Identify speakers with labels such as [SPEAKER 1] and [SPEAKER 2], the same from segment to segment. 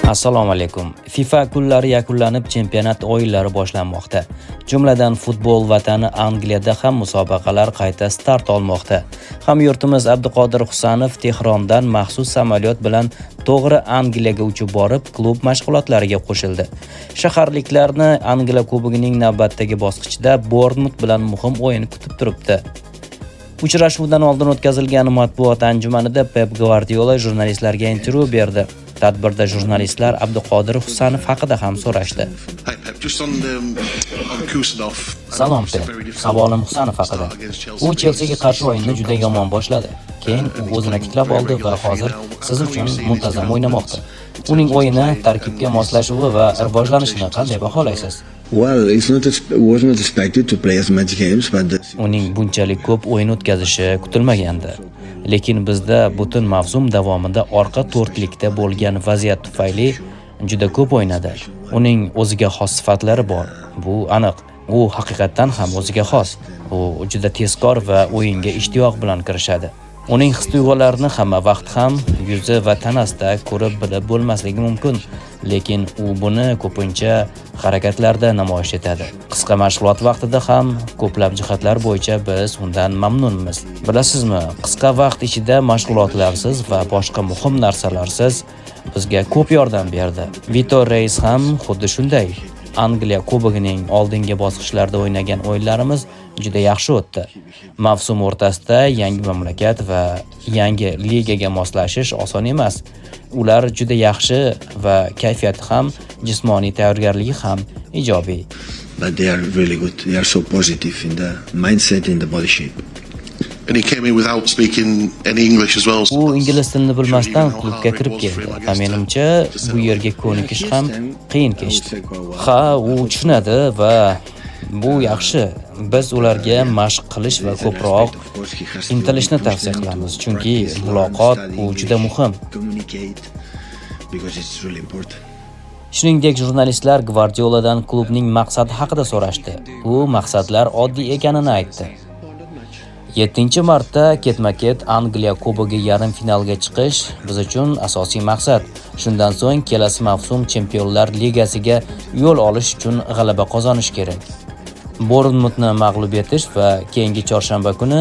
[SPEAKER 1] Assalomu alaykum. FIFA kunlari yakunlanib, chempionat o'yinlari boshlanmoqda. Jumladan futbol vatani Angliyada ham musobaqalar qayta start olmoqda. Hamyurtimiz Abduqodir Husanov Tehrondan maxsus samolyot bilan to'g'ri Angliyaga uchib borib, klub mashg'ulotlariga qo'shildi. Shaharliklarni Angliya Kubogining navbatdagi bosqichida Bournemouth bilan muhim o'yin kutib turibdi. Uchrashuvdan oldin o'tkazilgan matbuot anjumanida Pep Guardiola jurnalistlarga intervyu berdi. Tadbirda jurnalistlar Abduqodir Husanov haqida ham so'rashdi. Salom Pep, savolim Husanov haqida. U Chelsiga qarshi o'yinni juda yomon boshladi. Keyin u o'zini tiklab oldi va hozir siz uchun muntazam o'ynamoqda. Uning o'yini, tarkibga moslashuvi va rivojlanishini qanday baholaysiz? Uning bunchalik ko'p o'yin o'tkazishi kutilmagandi. Lekin bizda butun mavsum davomida orqa to'rtlikda bo'lgan vaziyat tufayli juda ko'p o'ynadi. Uning o'ziga xos sifatlari bor. Bu aniq. U haqiqatan ham o'ziga xos. U juda tezkor va o'yinga ishtiyoq bilan kirishadi. Uning his-tuyg'ularini hamma vaqt ham yuzi va tanasida ko'rib bilib bo'lmasligi mumkin, lekin u buni ko'pincha harakatlarda namoyish etadi. Qisqa mashg'ulot vaqtida ham ko'plab jihatlar bo'yicha biz undan mamnunmiz. Bilasizmi, qisqa vaqt ichida mashg'ulotlarsiz va boshqa muhim narsalarsiz bizga ko'p yordam berdi. Vitor Reis ham xuddi shunday. Angliya Kubogining oldingi bosqichlarda o'ynagan o'yinlarimiz juda yaxshi o'tdi. Mavsum o'rtasida yangi mamlakat va yangi ligaga moslashish oson emas. Ular juda yaxshi va kayfiyati ham, jismoniy tayyorgarligi ham ijobiy.
[SPEAKER 2] But they are really good. They are so positive in the mindset, in the body shape.
[SPEAKER 3] And he came in without speaking any English as well.
[SPEAKER 1] U ingliz tilini bilmasdan klubga kirib keldi. Va menimcha, bu yerga ko'nikish ham qiyin kechdi. Ha, u tushunadi va bu yaxshi. Biz ularga mashq qilish va ko'proq intilishni tavsiya qilamiz, chunki muloqot bu juda muhim. Shuningdek, jurnalistlar Guardioladan klubning maqsadi haqida so'rashdi. U maqsadlar oddiy ekanini aytdi. 7-martda ketma-ket Angliya Kubogi yarim finalga chiqish biz uchun asosiy maqsad. Shundan so'ng kelasi mavsum Chempionlar Ligasiga yo'l olish uchun g'alaba qozonish kerak. Bournemouthni mag'lub etish va keyingi chorshanba kuni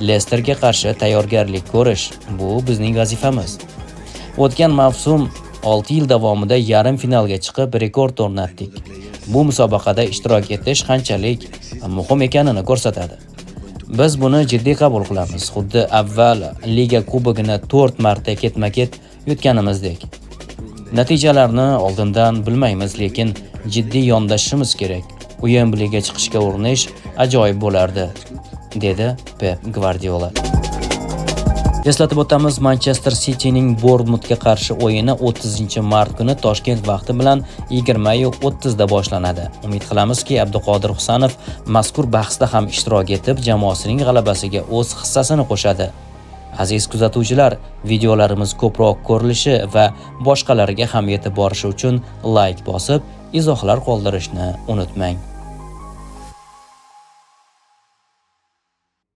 [SPEAKER 1] Lesterga qarshi tayyorgarlik ko'rish bu bizning vazifamiz. O'tgan mavsum 6 yil davomida yarim finalga chiqib rekord o'rnatdik. Bu musobaqada ishtirok etish qanchalik muhim ekanini ko'rsatadi. Biz buni jiddiy qabul qilamiz. Xuddi avval Liga Kubogini 4 marta ketma-ket yutganimizdek. Natijalarni oldindan bilmaymiz, lekin jiddiy yondashishimiz kerak. Wembleyga chiqishga urinish ajoyib bo'lardi, dedi Pep Guardiola. Eslatib o'tamiz, Manchester City'ning Bournemouthga qarshi o'yini 30-mart kuni Toshkent vaqti bilan 20:30 da boshlanadi. Umid qilamizki, Abduqodir Husanov mazkur bahsda ham ishtirok etib, jamoasining g'alabasiga o'z hissasini qo'shadi. Aziz kuzatuvchilar, videolarimiz ko'proq ko'rilishi va boshqalarga ham yetib borishi uchun like bosib, izohlar qoldirishni unutmang.